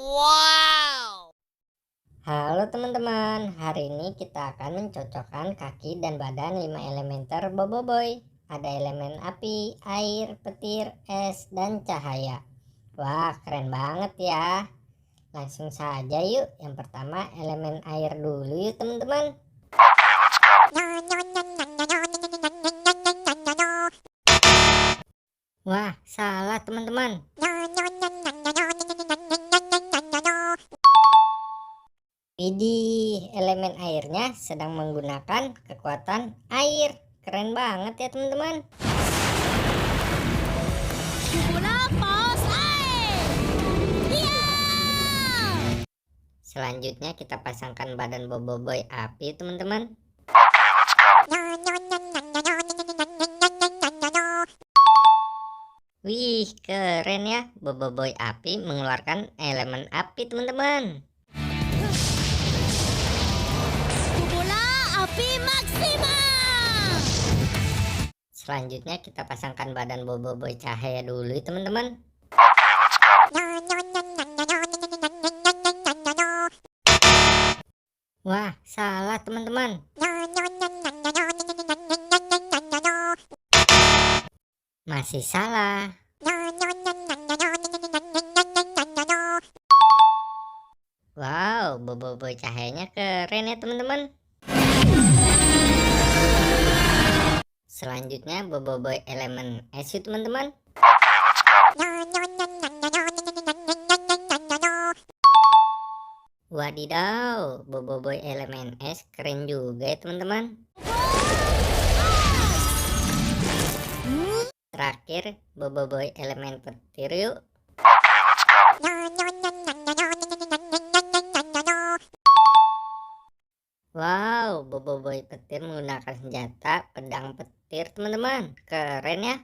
Wow. Halo teman-teman, hari ini kita akan mencocokkan kaki dan badan 5 elementer Boboiboy. Ada elemen api, air, petir, es, dan cahaya. Wah, keren banget ya. Langsung saja yuk. Yang pertama elemen air dulu yuk teman-teman. Wah, salah teman-teman. Widih, elemen airnya sedang menggunakan kekuatan air. Keren banget ya teman-teman. Bola paus air. Iya. Selanjutnya kita pasangkan badan Boboiboy api teman-teman. Wih, keren ya. Boboiboy api mengeluarkan elemen api teman-teman. Bola api maksimum. Selanjutnya kita pasangkan badan Boboiboy cahaya dulu teman-teman. Wah, salah teman-teman. Masih salah. Wow, Boboiboy cahayanya keren ya teman-teman. Selanjutnya Boboiboy elemen es yuk teman-teman. Wadidaw, Boboiboy elemen es keren juga ya teman-teman. Terakhir Boboiboy elemen petir yuk. Wow, Boboiboy petir menggunakan senjata pedang petir teman-teman. Keren ya.